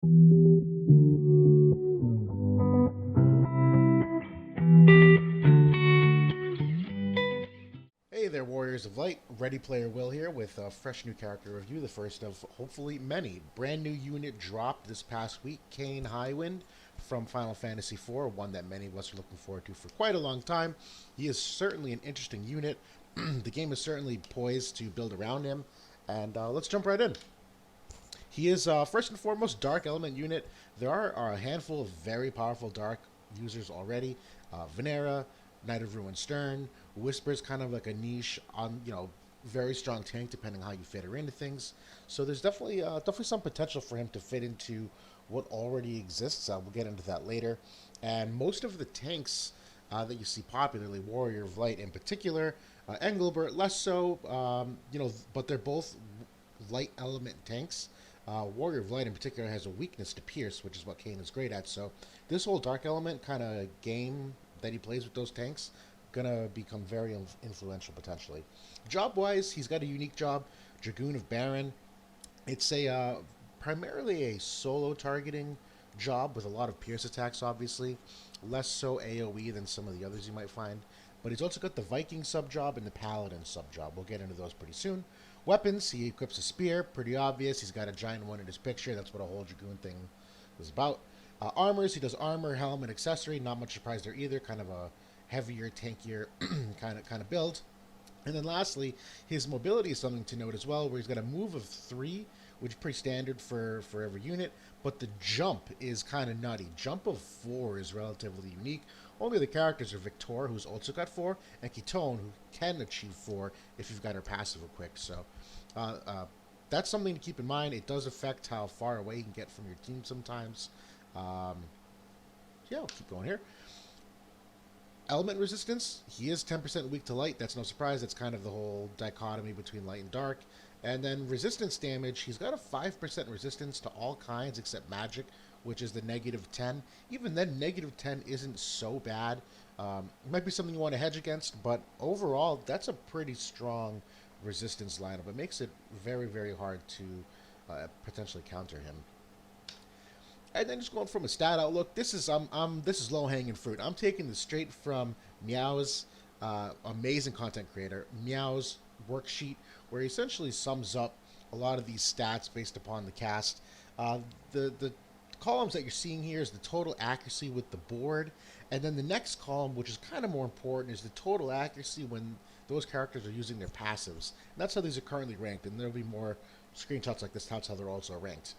Hey there, Warriors of Light. Ready Player Will here with a fresh new character review, the first of hopefully many. Brand new unit dropped this past week, Kain Highwind from Final Fantasy IV, one that many of us are looking forward to for quite a long time. He is certainly an interesting unit. The game is certainly poised to build around him, and let's jump right in. He is first and foremost Dark Element unit. There are a handful of very powerful Dark users already. Venera, Knight of Ruin Stern, Whisper's kind of like a niche on very strong tank depending how you fit her into things. So there's definitely some potential for him to fit into what already exists. We'll get into that later. And most of the tanks that you see popularly, Warrior of Light in particular, Engelbert less so, but they're both light element tanks. Warrior of Light in particular has a weakness to Pierce, which is what Kain is great at. So this whole Dark Element kind of game that he plays with those tanks gonna become very influential potentially. Job wise, he's got a unique job, Dragoon of Baron. It's a primarily a solo targeting job with a lot of Pierce attacks, obviously. Less so AoE than some of the others you might find. But he's also got the Viking sub job and the Paladin sub job. We'll get into those pretty soon. Weapons, he equips a spear, pretty obvious. He's got a giant one in his picture. That's what a whole Dragoon thing is about. Armors, he does armor, helm, and accessory. Not much surprise there either. Kind of a heavier, tankier kind of build. And then lastly, his mobility is something to note as well, where he's got a move of 3, which is pretty standard for every unit, but the jump is kind of nutty. Jump of 4 is relatively unique. Only the characters are Victor, who's also got 4, and Kitone, who can achieve 4 if you've got her passive equipped. So that's something to keep in mind. It does affect how far away you can get from your team sometimes. Yeah, I'll keep going here. Element resistance, he is 10% weak to light. That's no surprise. That's kind of the whole dichotomy between light and dark. And then resistance damage, he's got a 5% resistance to all kinds except magic, which is the -10. Even then, -10 isn't so bad. It might be something you want to hedge against, but overall, that's a pretty strong resistance lineup. It makes it very, very hard to potentially counter him. And then just going from a stat outlook, this is this is low hanging fruit. I'm taking this straight from Meow's amazing content creator, Meow's worksheet, where he essentially sums up a lot of these stats based upon the cast. The columns that you're seeing here is the total accuracy with the board, and then the next column, which is kind of more important, is the total accuracy when those characters are using their passives. And that's how these are currently ranked, and there'll be more screenshots like this. That's how they're also ranked.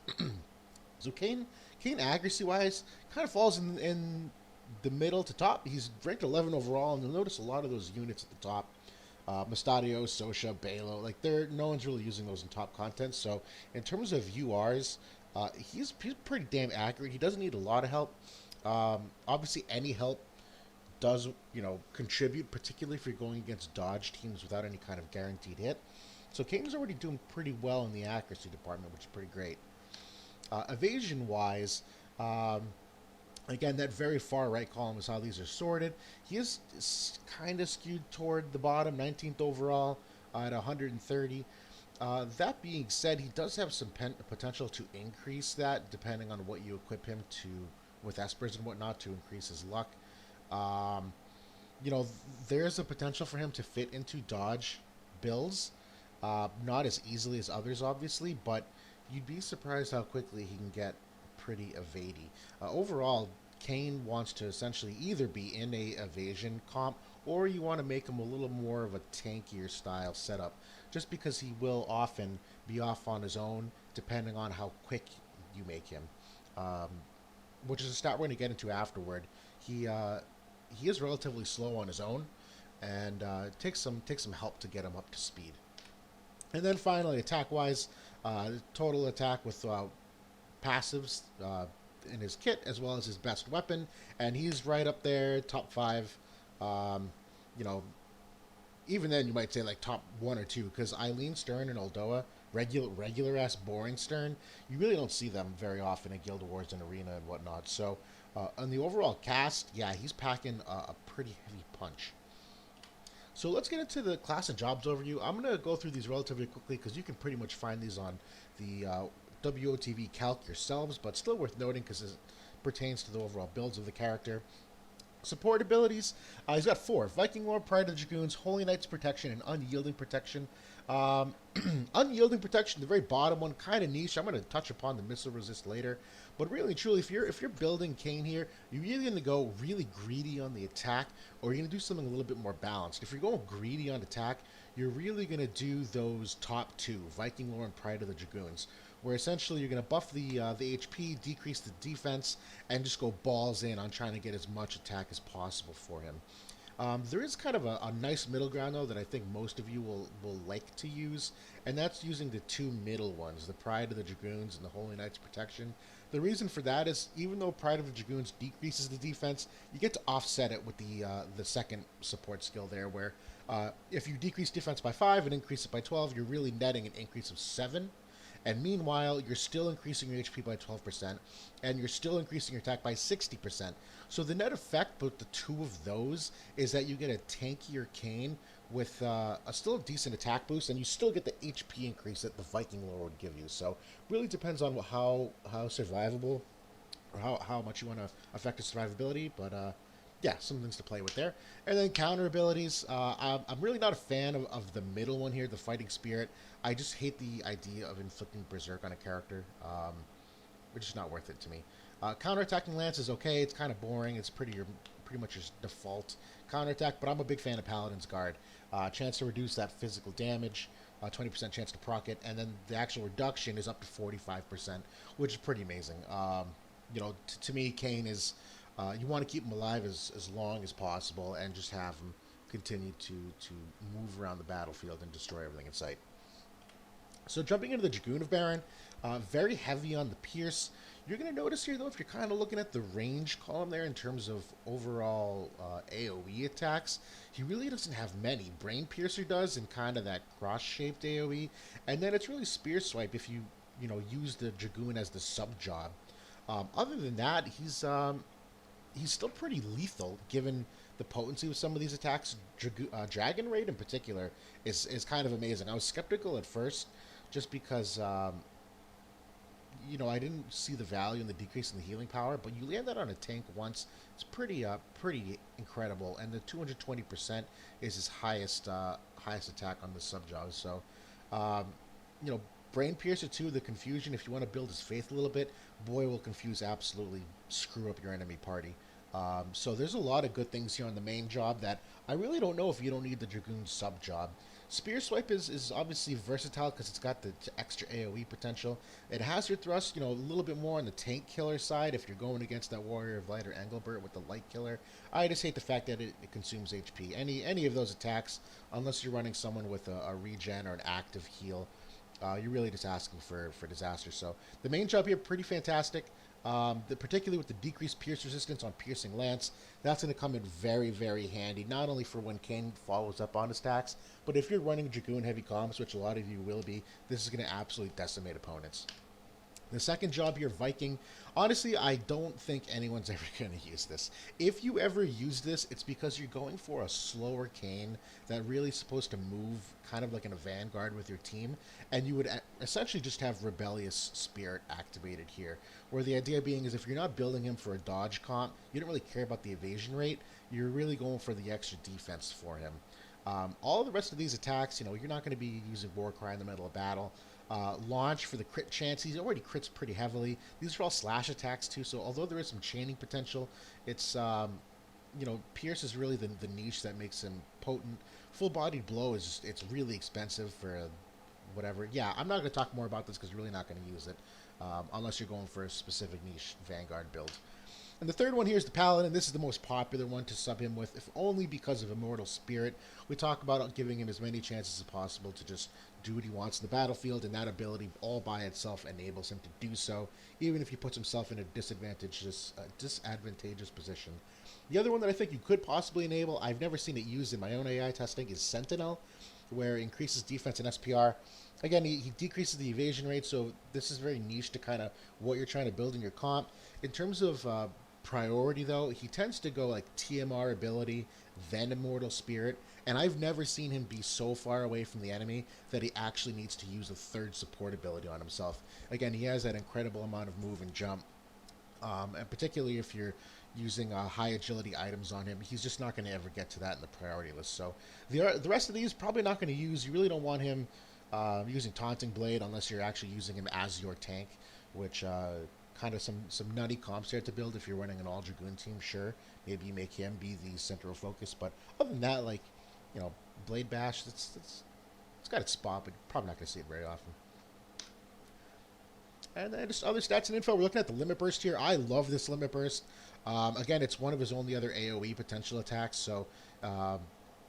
So Kain accuracy wise kind of falls in the middle to top. He's ranked 11 overall, and you'll notice a lot of those units at the top. Mustadio, Sosha, Balo, like no one's really using those in top content. So in terms of URs, he's pretty damn accurate. He doesn't need a lot of help. Obviously, any help does contribute, particularly if you're going against dodge teams without any kind of guaranteed hit. So Kane's already doing pretty well in the accuracy department, which is pretty great. Evasion wise, again, that very far right column is how these are sorted. He is kind of skewed toward the bottom, 19th overall at 130. That being said, he does have some potential to increase that depending on what you equip him to with Espers and whatnot to increase his luck. Um, there's a potential for him to fit into dodge builds, not as easily as others, obviously, but you'd be surprised how quickly he can get pretty evady. Overall, Kain wants to essentially either be in a evasion comp or you want to make him a little more of a tankier style setup, just because he will often be off on his own depending on how quick you make him. Um, which is a stat we're going to get into afterward. He is relatively slow on his own, and it takes some help to get him up to speed. And then finally, attack-wise, total attack with passives in his kit as well as his best weapon, and he's right up there, top 5. Um, you know, even then you might say like top 1 or 2, because Eileen Stern and Oldoa, regular ass boring Stern, you really don't see them very often in Guild Wars and Arena and whatnot. So on the overall cast, yeah, he's packing a pretty heavy punch. So let's get into the class and jobs overview. I'm going to go through these relatively quickly because you can pretty much find these on the WOTV calc yourselves, but still worth noting because it pertains to the overall builds of the character. Support abilities, he's got 4. Viking Lore, Pride of the Dragoons, Holy Knight's Protection, and Unyielding Protection. Um, Unyielding Protection, the very bottom one, kind of niche. I'm going to touch upon the missile resist later. But really and truly, if you're building Kain here, you're either going to go really greedy on the attack, or you're going to do something a little bit more balanced. If you're going greedy on attack, you're really going to do those top 2, Viking Lore and Pride of the Dragoons, where essentially you're going to buff the HP, decrease the defense, and just go balls in on trying to get as much attack as possible for him. There is kind of a nice middle ground, though, that I think most of you will like to use, and that's using the 2 middle ones, the Pride of the Dragoons and the Holy Knight's Protection. The reason for that is, even though Pride of the Dragoons decreases the defense, you get to offset it with the second support skill there, where if you decrease defense by 5 and increase it by 12, you're really netting an increase of 7. And meanwhile, you're still increasing your HP by 12%, and you're still increasing your attack by 60%. So the net effect with the 2 of those is that you get a tankier Kain with still a decent attack boost, and you still get the HP increase that the Viking Lore would give you. So really depends on how survivable, or how much you want to affect the survivability, but yeah, some things to play with there. And then counter abilities. I'm really not a fan of the middle one here, the Fighting Spirit. I just hate the idea of inflicting Berserk on a character. It's just not worth it to me. Counterattacking Lance is okay. It's kind of boring. It's pretty much your default counterattack, but I'm a big fan of Paladin's Guard. Chance to reduce that physical damage, 20% chance to proc it, and then the actual reduction is up to 45%, which is pretty amazing. To me, Kain is... you want to keep him alive as long as possible and just have him continue to move around the battlefield and destroy everything in sight. So jumping into the Dragoon of Baron, very heavy on the Pierce. You're going to notice here, though, if you're kind of looking at the range column there in terms of overall AoE attacks, he really doesn't have many. Brain Piercer does in kind of that cross-shaped AoE, and then it's really Spear Swipe if you use the Dragoon as the sub-job. Other than that, he's still pretty lethal, given the potency of some of these attacks. Dragon Raid in particular is kind of amazing. I was skeptical at first, just because I didn't see the value in the decrease in the healing power, but you land that on a tank once, it's pretty incredible, and the 220% is his highest attack on the sub-job. So, Brain Piercer too, the confusion, if you want to build his faith a little bit, boy, will confuse absolutely screw up your enemy party. So there's a lot of good things here on the main job that I really don't know if you don't need the Dragoon sub-job. Spear Swipe is obviously versatile because it's got the extra AoE potential. It has your thrust, a little bit more on the tank killer side if you're going against that Warrior of Light or Engelbert with the light killer. I just hate the fact that it consumes HP. Any of those attacks, unless you're running someone with a regen or an active heal, you're really just asking for disaster. So the main job here, pretty fantastic. Particularly with the decreased pierce resistance on Piercing Lance, that's going to come in very, very handy, not only for when Kain follows up on his attacks, but if you're running Dragoon heavy comps, which a lot of you will be, this is going to absolutely decimate opponents. The second job here, Viking. Honestly, I don't think anyone's ever going to use this. If you ever use this, it's because you're going for a slower Kain that really is supposed to move kind of like in a vanguard with your team, and you would essentially just have Rebellious Spirit activated here, where the idea being is if you're not building him for a dodge comp, you don't really care about the evasion rate, you're really going for the extra defense for him. All the rest of these attacks, you're not going to be using Warcry in the middle of battle. Launch for the crit chance, he already crits pretty heavily. These are all slash attacks too, so although there is some chaining potential, it's Pierce is really the niche that makes him potent. Full-bodied blow it's really expensive for whatever. Yeah, I'm not going to talk more about this because you're really not going to use it unless you're going for a specific niche Vanguard build. And the third one here is the Paladin. This is the most popular one to sub him with, if only because of Immortal Spirit. We talk about giving him as many chances as possible to just do what he wants in the battlefield, and that ability all by itself enables him to do so, even if he puts himself in a disadvantageous position. The other one that I think you could possibly enable, I've never seen it used in my own AI testing, is Sentinel, where it increases defense and SPR. Again, he decreases the evasion rate, so this is very niche to kind of what you're trying to build in your comp. In terms of priority, though, he tends to go like TMR ability, then Immortal Spirit, and I've never seen him be so far away from the enemy that he actually needs to use a third support ability on himself. Again, he has that incredible amount of move and jump, and particularly if you're using high agility items on him, he's just not going to ever get to that in the priority list. So the rest of these probably not going to use. You really don't want him using Taunting Blade unless you're actually using him as your tank, which kind of some nutty comps there to build. If you're running an all Dragoon team, sure, maybe you make him be the central focus. But other than that, like, you know, Blade Bash, it's got its spot, but you're probably not going to see it very often. And then just other stats and info. We're looking at the Limit Burst here. I love this Limit Burst. Again, it's one of his only other AoE potential attacks, so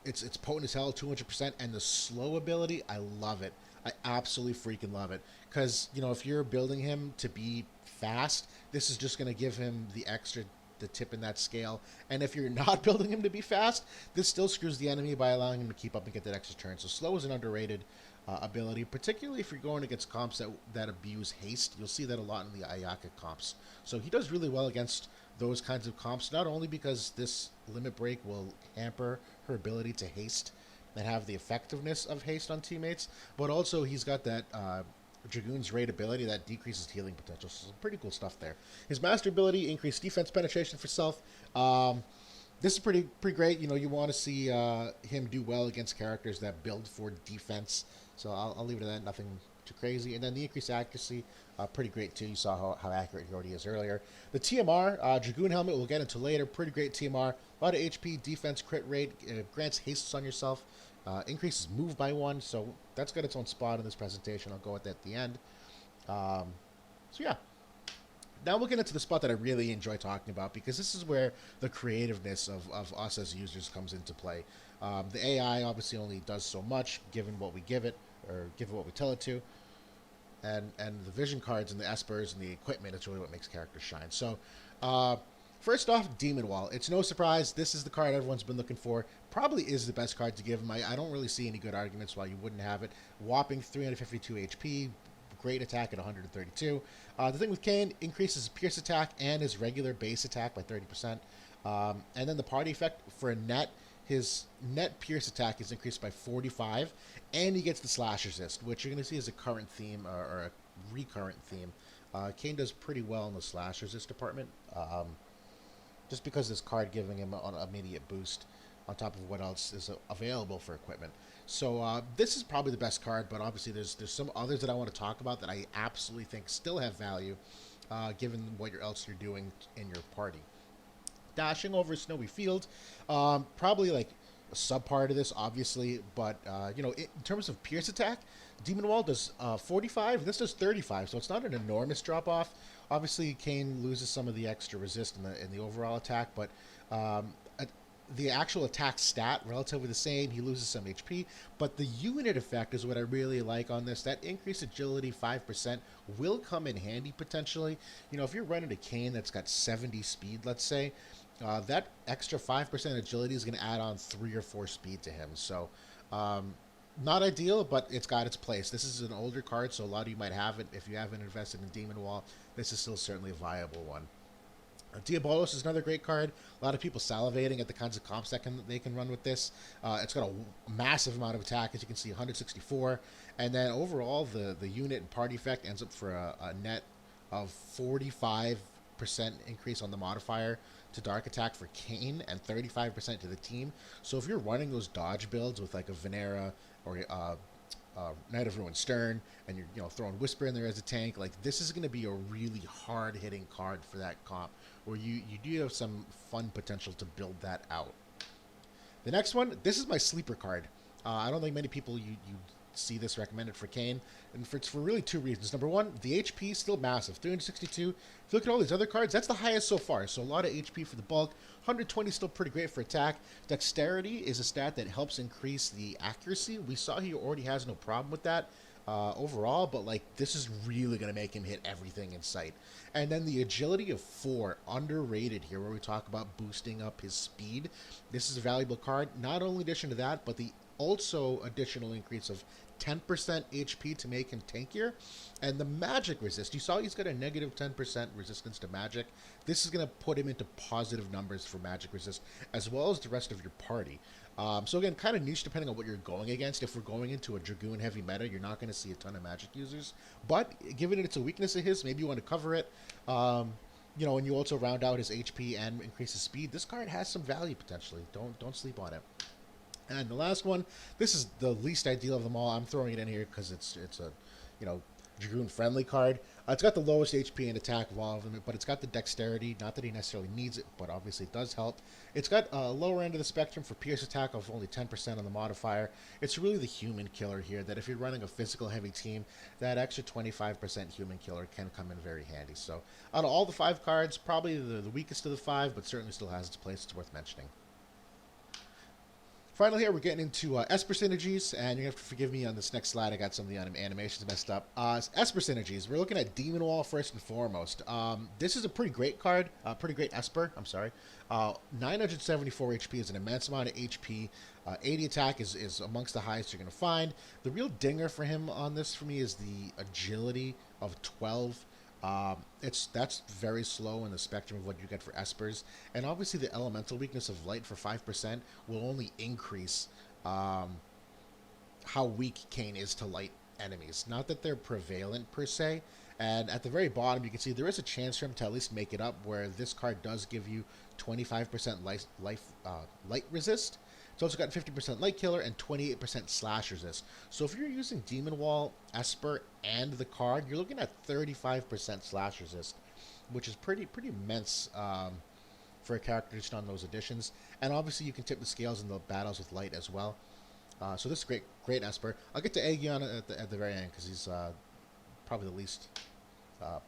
it's potent as hell, 200%, and the slow ability, I love it. I absolutely freaking love it. Because, you know, if you're building him to be fast, this is just going to give him the tip in that scale. And if you're not building him to be fast, this still screws the enemy by allowing him to keep up and get that extra turn. So slow is an underrated ability, particularly if you're going against comps that abuse haste. You'll see that a lot in the Ayaka comps. So he does really well against those kinds of comps, not only because this limit break will hamper her ability to haste and have the effectiveness of haste on teammates, but also he's got that Dragoon's Raid ability that decreases healing potential. So some pretty cool stuff there. His master ability, increased defense penetration for self. This is pretty great. You know, you want to see him do well against characters that build for defense. So I'll leave it at that. Nothing too crazy. And then the increased accuracy, pretty great too. You saw how accurate he already is earlier. The TMR, Dragoon Helmet, we'll get into later. Pretty great TMR. A lot of HP, defense, crit rate, grants hastes on yourself, increases move by 1. So that's got its own spot in this presentation. I'll go with that at the end. So yeah. Now we'll get into the spot that I really enjoy talking about, because this is where the creativeness of us as users comes into play. The AI obviously only does so much given what we give it, or given what we tell it to. And the vision cards and the espers and the equipment is really what makes characters shine. So first off, Demon Wall. It's no surprise. This is the card everyone's been looking for. Probably is the best card to give him. I don't really see any good arguments why you wouldn't have it. Whopping 352 HP. Great attack at 132. The thing with Kain, increases his pierce attack and his regular base attack by 30%. And then the party effect for a net, his net pierce attack is increased by 45, and he gets the slash resist, which you're going to see as a current theme, or a recurrent theme. Kain does pretty well in the slash resist department, just because this card giving him an immediate boost on top of what else is available for equipment. So this is probably the best card, but obviously there's some others that I want to talk about that I absolutely think still have value, given what else you're doing in your party. Dashing over a snowy field, probably like a subpart of this, obviously, but you know, in terms of pierce attack, Demon Wall does 45, this does 35, so it's not an enormous drop off. Obviously, Kain loses some of the extra resist in the overall attack, but the actual attack stat, relatively the same. He loses some HP, but the unit effect is what I really like on this. That increased agility 5% will come in handy potentially. You know, if you're running a Kain that's got 70 speed, let's say, that extra 5% agility is going to add on 3 or 4 speed to him. So, not ideal, but it's got its place. This is an older card, so a lot of you might have it. If you haven't invested in Demon Wall, this is still certainly a viable one. Diabolos is another great card. A lot of people salivating at the kinds of comps that they can run with this. It's got a massive amount of attack, as you can see, 164. And then overall, the unit and party effect ends up for a net of 45% increase on the modifier to dark attack for Kain and 35% to the team. So if you're running those dodge builds with like a Venera or Knight of Ruin Stern, and you're throwing Whisper in there as a tank, like this is going to be a really hard hitting card for that comp, where you do have some fun potential to build that out. The next one, this is my sleeper card. I don't think many people you see this recommended for Kain, and it's for really 2 reasons. Number one, the HP is still massive, 362. If you look at all these other cards, that's the highest so far, so a lot of HP for the bulk. 120 is still pretty great for attack. Dexterity is a stat that helps increase the accuracy. We saw he already has no problem with that overall, but like this is really going to make him hit everything in sight. And then the agility of 4, underrated here, where we talk about boosting up his speed. This is a valuable card. Not only in addition to that, but the also additional increase of 10% HP to make him tankier. And the magic resist, you saw he's got a negative 10% resistance to magic. This is going to put him into positive numbers for magic resist, as well as the rest of your party. So again, kind of niche depending on what you're going against. If we're going into a Dragoon heavy meta, you're not going to see a ton of magic users. But given it's a weakness of his, maybe you want to cover it. You know, and you also round out his HP and increase his speed. This card has some value potentially. Don't sleep on it. And the last one, this is the least ideal of them all. I'm throwing it in here because it's a, you know, Dragoon friendly card. It's got the lowest HP and attack of all of them, but it's got the dexterity. Not that he necessarily needs it, but obviously it does help. It's got a lower end of the spectrum for pierce attack of only 10% on the modifier. It's really the human killer here, that if you're running a physical heavy team, that extra 25% human killer can come in very handy. So out of all the 5 cards, probably the weakest of the 5, but certainly still has its place. It's worth mentioning. Finally here, we're getting into Esper synergies, and you have to forgive me on this next slide. I got some of the animations messed up. Esper synergies. We're looking at Demon Wall first and foremost. This is a pretty great card, pretty great Esper, I'm sorry. 974 HP is an immense amount of HP. 80 attack is amongst the highest you're going to find. The real dinger for him on this for me is the agility of 12. That's very slow in the spectrum of what you get for Espers, and obviously the elemental weakness of light for 5% will only increase how weak Kain is to light enemies. Not that they're prevalent per se, and at the very bottom you can see there is a chance for him to at least make it up, where this card does give you 25% light resist. It's also got 50% light killer and 28% slash resist. So if you're using Demon Wall, Esper, and the card, you're looking at 35% slash resist, which is pretty immense for a character just on those additions. And obviously you can tip the scales in the battles with light as well. So this is great Esper. I'll get to Evasion at the very end because he's probably the least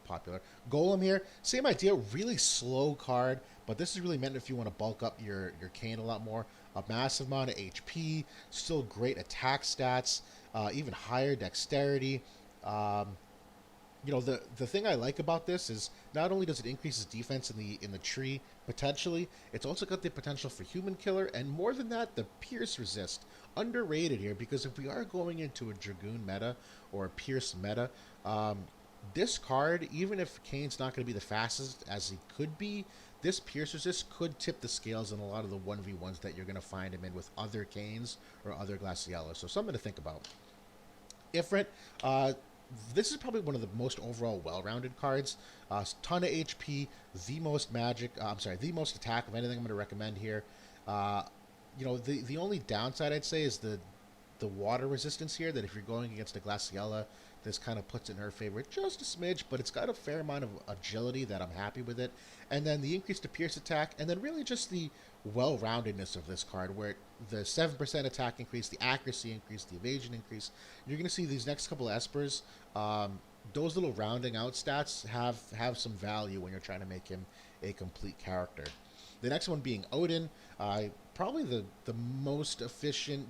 popular. Golem here, same idea, really slow card, but this is really meant if you want to bulk up your Kain a lot more. A massive amount of HP, still great attack stats, even higher dexterity. You know, the thing I like about this is not only does it increase his defense in the tree potentially, it's also got the potential for human killer, and more than that, the pierce resist. Underrated here, because if we are going into a Dragoon meta or a pierce meta, this card, even if Kain's not going to be the fastest as he could be, this pierce resist could tip the scales in a lot of the 1v1s that you're going to find him in with other Kains or other Glacialas. So something to think about. Ifrit, this is probably one of the most overall well-rounded cards. Ton of HP, the most magic, the most attack of anything I'm going to recommend here. You know, the only downside I'd say is the water resistance here, that if you're going against a Glaciala, this kind of puts it in her favor just a smidge, but it's got a fair amount of agility that I'm happy with it. And then the increase to pierce attack, and then really just the well-roundedness of this card, where the 7% attack increase, the accuracy increase, the evasion increase. You're going to see these next couple of Espers, those little rounding out stats have some value when you're trying to make him a complete character. The next one being Odin, probably the most efficient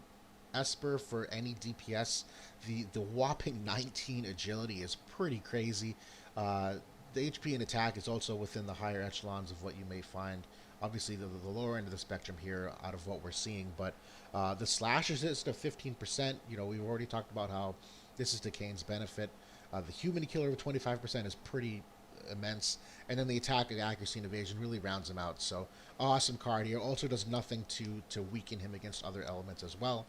Esper for any DPS. The whopping 19 agility is pretty crazy. The HP and attack is also within the higher echelons of what you may find. Obviously, the lower end of the spectrum here out of what we're seeing, but the slash resist of 15%, you know, we've already talked about how this is to Kain's benefit. The human killer of 25% is pretty immense, and then the attack and accuracy and evasion really rounds him out. So awesome card here. Also does nothing to weaken him against other elements as well.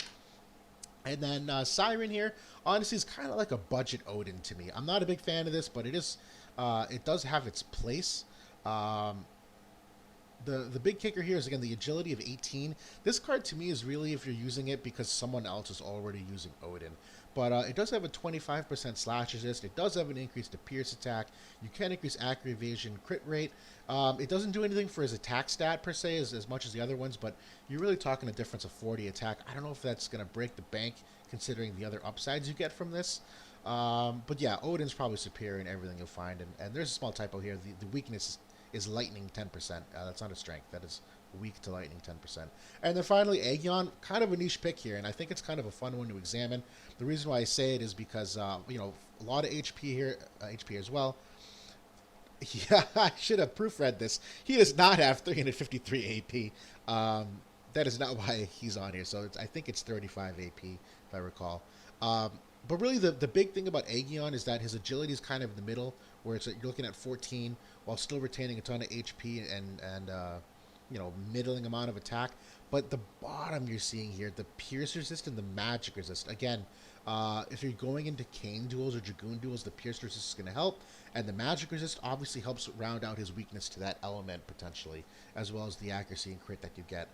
And then Siren here, honestly, is kind of like a budget Odin to me. I'm not a big fan of this, but it is, it does have its place. The big kicker here is, again, the agility of 18. This card to me is really if you're using it because someone else is already using Odin. But it does have a 25% slash resist. It does have an increase to pierce attack. You can increase accurate evasion, crit rate. It doesn't do anything for his attack stat per se as much as the other ones, but you're really talking a difference of 40 attack. I don't know if that's going to break the bank considering the other upsides you get from this. But yeah, Odin's probably superior in everything you'll find. And there's a small typo here. The weakness is lightning 10%. That's not a strength. That is weak to lightning 10%. And then finally, Evasion, kind of a niche pick here, and I think it's kind of a fun one to examine. The reason why I say it is because, you know, a lot of HP here, HP as well. Yeah, I should have proofread this. He does not have 353 AP. That is not why he's on here. So I think it's 35 AP, if I recall. But really, the big thing about Aegion is that his agility is kind of in the middle, where you're looking at 14 while still retaining a ton of HP and middling amount of attack. But the bottom you're seeing here, the pierce resist and the magic resist. Again, if you're going into Kain duels or Dragoon duels, the pierce resist is going to help, and the magic resist obviously helps round out his weakness to that element potentially, as well as the accuracy and crit that you get.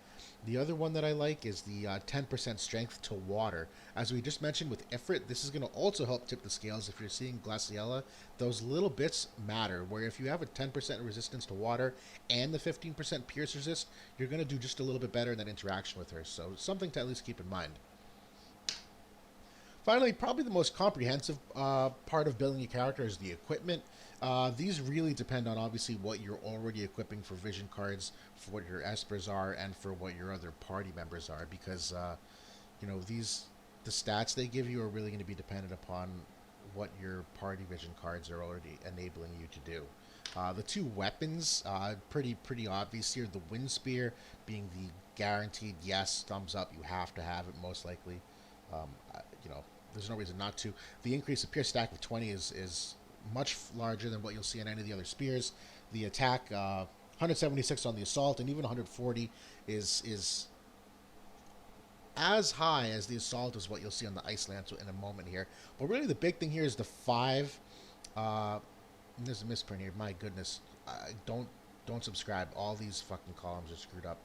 The other one that I like is the 10% strength to water. As we just mentioned with Ifrit, this is going to also help tip the scales. If you're seeing Glaciella, those little bits matter, where if you have a 10% resistance to water and the 15% pierce resist, you're going to do just a little bit better in that interaction with her. So something to at least keep in mind. Finally, probably the most comprehensive part of building your character is the equipment. These really depend on obviously what you're already equipping for vision cards, for what your espers are, and for what your other party members are, because the stats they give you are really going to be dependent upon what your party vision cards are already enabling you to do. The two weapons, pretty obvious here. The wind spear being the guaranteed yes, thumbs up, you have to have it most likely. Um, there's no reason not to. The increase of pierce stack of 20 is much larger than what you'll see in any of the other spears. The attack, 176 on the assault, and even 140 is as high as the assault is what you'll see on the ice lance in a moment here. But really the big thing here is the 5. There's a misprint here. My goodness, don't subscribe. All these fucking columns are screwed up.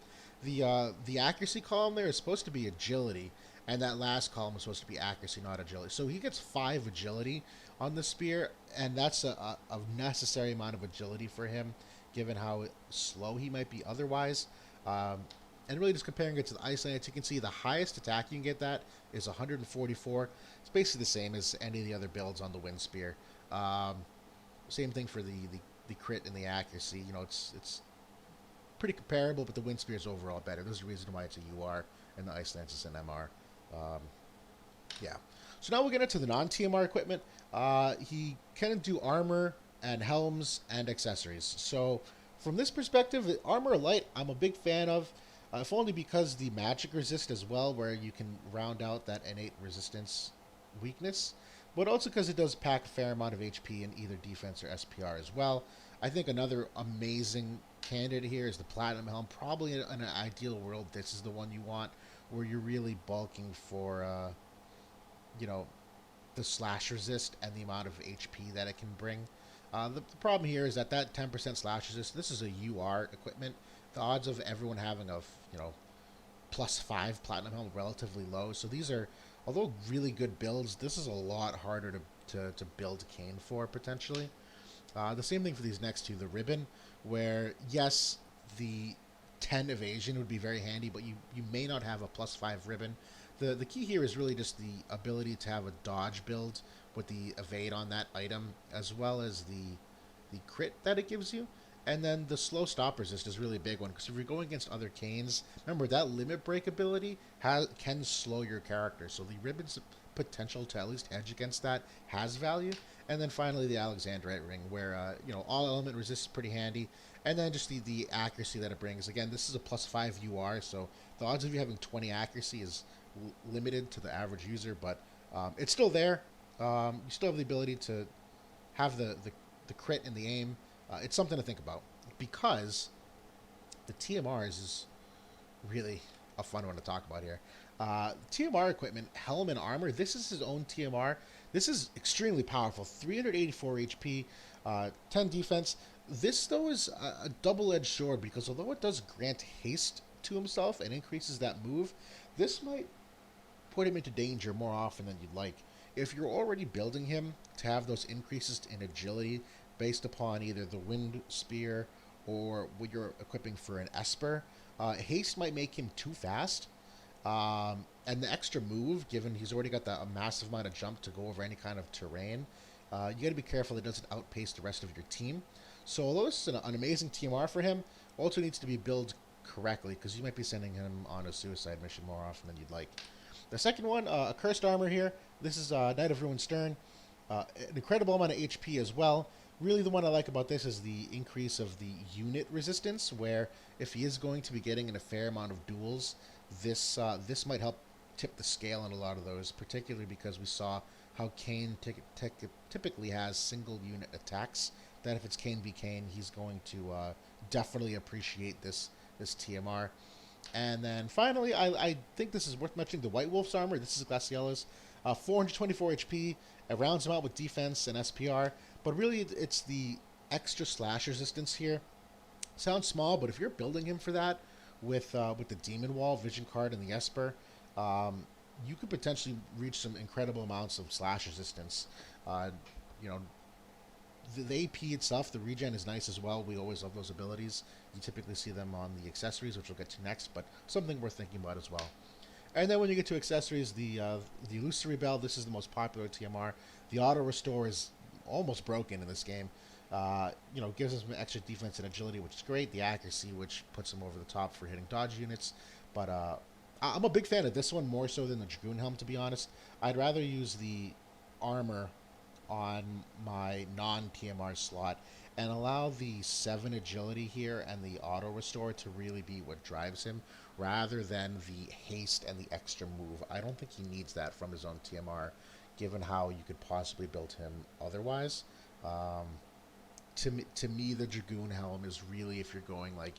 The accuracy column there is supposed to be agility, and that last column is supposed to be accuracy, not agility. So he gets 5 agility on the spear, and that's a necessary amount of agility for him, given how slow he might be otherwise. And really just comparing it to the ice lance, you can see the highest attack you can get that is 144. It's basically the same as any of the other builds on the wind spear. Same thing for the crit and the accuracy. It's pretty comparable, but the wind spear is overall better. There's a reason why it's a UR and the ice lance is an MR. Yeah. So now we'll get into the non-TMR equipment. He can do armor and helms and accessories. So from this perspective, armor light, I'm a big fan of, if only because the magic resist as well, where you can round out that innate resistance weakness, but also because it does pack a fair amount of HP in either defense or SPR as well. I think another amazing candidate here is the Platinum Helm. Probably in an ideal world, this is the one you want, where you're really bulking for, the slash resist and the amount of HP that it can bring. The problem here is that 10% slash resist, this is a UR equipment. The odds of everyone having a, +5 Platinum Helm relatively low. So these are, although really good builds, this is a lot harder to build Kain for, potentially. The same thing for these next two, the Ribbon, where, yes, the 10 evasion would be very handy, but you may not have a +5 Ribbon. The key here is really just the ability to have a dodge build with the evade on that item, as well as the crit that it gives you. And then the slow stop resist is really a big one, because if you're going against other Kains, remember that limit break ability can slow your character. So the Ribbon's potential to at least hedge against that has value. And then finally the Alexandrite ring, where all element resist is pretty handy. And then just the accuracy that it brings. Again, this is a +5 UR, so the odds of you having 20 accuracy is limited to the average user, but it's still there. You still have the ability to have the crit and the aim. It's something to think about, because the TMRs is really a fun one to talk about here. TMR equipment, helm and armor, this is his own TMR. This is extremely powerful, 384 HP, 10 defense. This, though, is a double-edged sword, because although it does grant haste to himself and increases that move, this might put him into danger more often than you'd like. If you're already building him to have those increases in agility based upon either the wind spear or what you're equipping for an Esper, haste might make him too fast. And the extra move, given he's already got a massive amount of jump to go over any kind of terrain, you got to be careful it doesn't outpace the rest of your team. So although this is an amazing TMR for him, also needs to be built correctly, because you might be sending him on a suicide mission more often than you'd like. The second one, a cursed armor here. This is Knight of Ruined Stern. An incredible amount of HP as well. Really the one I like about this is the increase of the unit resistance, where if he is going to be getting in a fair amount of duels, this might help tip the scale on a lot of those, particularly because we saw how Kain typically has single unit attacks. That if it's Kain v Kain, he's going to definitely appreciate this TMR. And then finally, I think this is worth mentioning the White Wolf's armor. This is Glaciella's. 424 HP. It rounds him out with defense and SPR. But really, it's the extra slash resistance here. Sounds small, but if you're building him for that with the Demon Wall, Vision Card, and the Esper, you could potentially reach some incredible amounts of slash resistance. You know, the AP itself, the regen is nice as well. We always love those abilities. You typically see them on the accessories, which we'll get to next, but something worth thinking about as well. And then when you get to accessories, the Illusory Bell, this is the most popular TMR. The Auto Restore is almost broken in this game. You know, gives us some extra defense and agility, which is great. The accuracy, which puts him over the top for hitting dodge units. But I'm a big fan of this one more so than the Dragoon Helm, to be honest. I'd rather use the armor on my non-TMR slot and allow the 7 agility here and the auto restore to really be what drives him rather than the haste and the extra move. I don't think he needs that from his own TMR given how you could possibly build him otherwise. To me, the Dragoon Helm is really if you're going like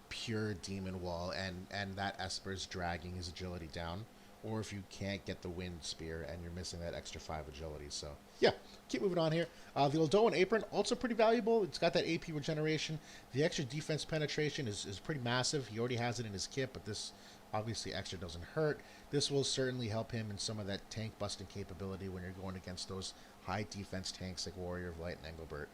pure Demon Wall and that Esper's dragging his agility down, or if you can't get the Wind Spear and you're missing that extra 5 agility. So yeah, keep moving on here. The Oldoan Apron, also pretty valuable. It's got that AP regeneration. The extra defense penetration is pretty massive. He already has it in his kit, but this obviously extra doesn't hurt. This will certainly help him in some of that tank busting capability when you're going against those high defense tanks like Warrior of Light and Engelbert.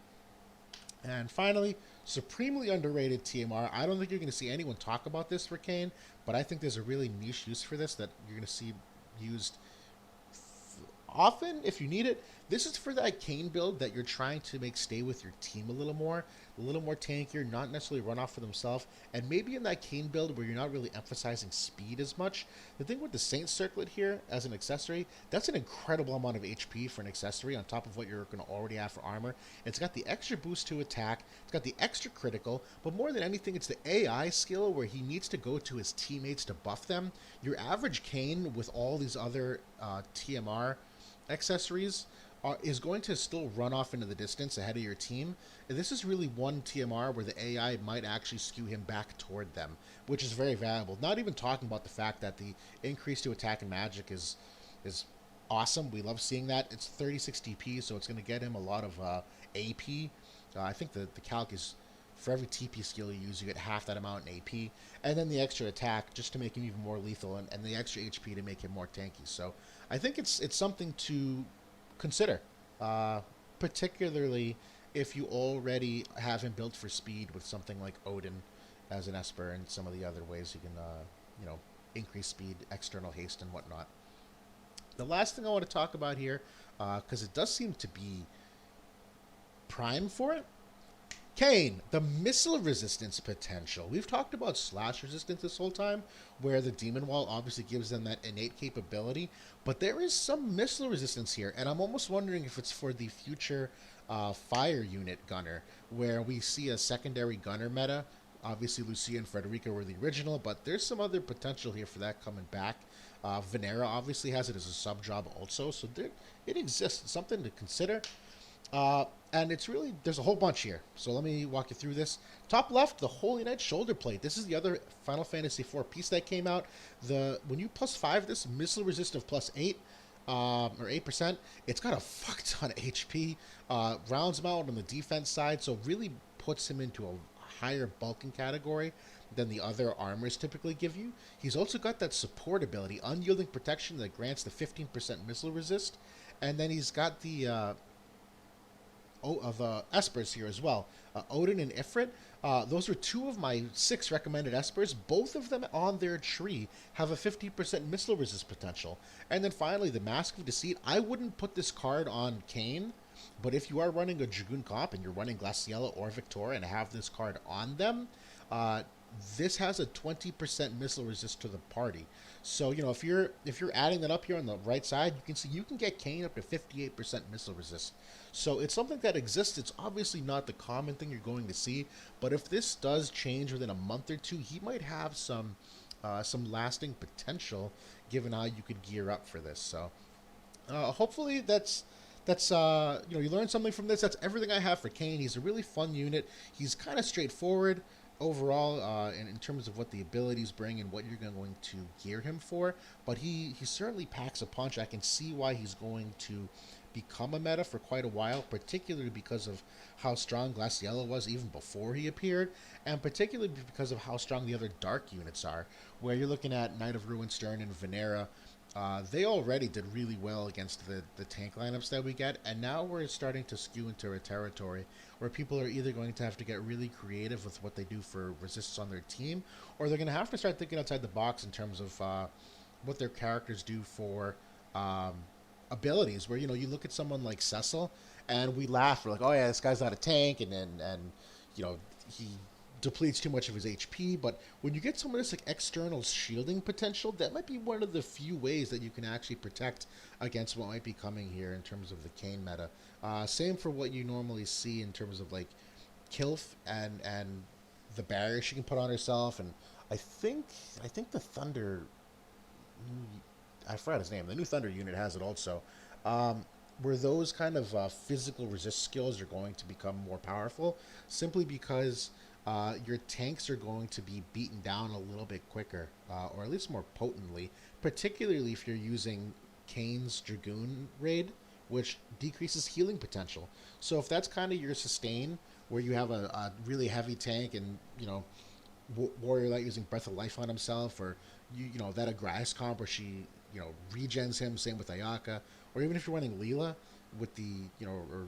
And finally, supremely underrated TMR. I don't think you're going to see anyone talk about this for Kain, but I think there's a really niche use for this that you're going to see used often if you need it. This is for that Kain build that you're trying to make stay with your team a little more tankier, not necessarily run off for themselves, and maybe in that Kain build where you're not really emphasizing speed as much. The thing with the Saint Circlet here as an accessory, that's an incredible amount of HP for an accessory on top of what you're going to already have for armor. It's got the extra boost to attack, it's got the extra critical, but more than anything, it's the AI skill where he needs to go to his teammates to buff them. Your average Kain with all these other TMR accessories is going to still run off into the distance ahead of your team. And this is really one TMR where the AI might actually skew him back toward them, which is very valuable. Not even talking about the fact that the increase to attack and magic is awesome. We love seeing that. It's 36 DP, so it's going to get him a lot of AP. I think the calc is for every TP skill you use, you get half that amount in AP. And then the extra attack just to make him even more lethal, and the extra HP to make him more tanky. So I think it's something to consider, particularly if you already have him built for speed with something like Odin as an Esper and some of the other ways you can, increase speed, external haste, and whatnot. The last thing I want to talk about here, because it does seem to be prime for it, Kain, the missile resistance potential. We've talked about slash resistance this whole time, where the Demon Wall obviously gives them that innate capability, but there is some missile resistance here, and I'm almost wondering if it's for the future fire unit gunner, where we see a secondary gunner meta. Obviously, Lucia and Frederica were the original, but there's some other potential here for that coming back. Venera obviously has it as a sub-job also, so it exists. It's something to consider. And it's really, there's a whole bunch here. So let me walk you through this. Top left, the Holy Knight shoulder plate. This is the other Final Fantasy IV piece that came out. When you +5 this, missile resist of +8, or 8%, it's got a fuck ton of HP. Rounds him out on the defense side, so really puts him into a higher bulking category than the other armors typically give you. He's also got that support ability, unyielding protection that grants the 15% missile resist. And then he's got the Espers here as well. Odin and Ifrit. Those are 2 of my 6 recommended Espers. Both of them on their tree have a 50% missile resist potential. And then finally, the Mask of Deceit. I wouldn't put this card on Kain, but if you are running a Dragoon comp and you're running Glaciella or Victoria and have this card on them, this has a 20% missile resist to the party. So, if you're adding that up here on the right side, you can see you can get Kain up to 58% missile resist. So it's something that exists. It's obviously not the common thing you're going to see, but if this does change within a month or two, he might have some some lasting potential given how you could gear up for this. So hopefully that's you learn something from this. That's everything I have for Kain. He's a really fun unit. He's kind of straightforward overall in terms of what the abilities bring and what you're going to gear him for. But he certainly packs a punch. I can see why he's going to become a meta for quite a while, particularly because of how strong Glaciella was even before he appeared, and particularly because of how strong the other dark units are, where you're looking at Knight of Ruin, Stern, and Venera. They already did really well against the tank lineups that we get, and now we're starting to skew into a territory where people are either going to have to get really creative with what they do for resists on their team, or they're going to have to start thinking outside the box in terms of what their characters do for um, abilities. Where you look at someone like Cecil, and we laugh. We're like, oh yeah, this guy's not a tank, and he depletes too much of his HP. But when you get some of this like external shielding potential, that might be one of the few ways that you can actually protect against what might be coming here in terms of the Kain meta. Same for what you normally see in terms of like Kilf and the barrier she can put on herself, and I think the Thunder, I forgot his name. The new Thunder unit has it also. Where those kind of physical resist skills are going to become more powerful, simply because your tanks are going to be beaten down a little bit quicker, or at least more potently, particularly if you're using Kane's Dragoon raid, which decreases healing potential. So if that's kind of your sustain, where you have a really heavy tank and, Warrior Light using Breath of Life on himself, or, that Agrax comp where she, regens him, same with Ayaka, or even if you're running Leela with the, or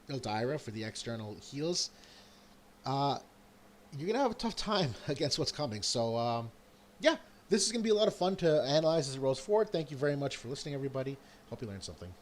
Ildira for the external heals, uh, you're gonna have a tough time against what's coming. So, yeah, this is gonna be a lot of fun to analyze as it rolls forward. Thank you very much for listening, everybody. Hope you learned something.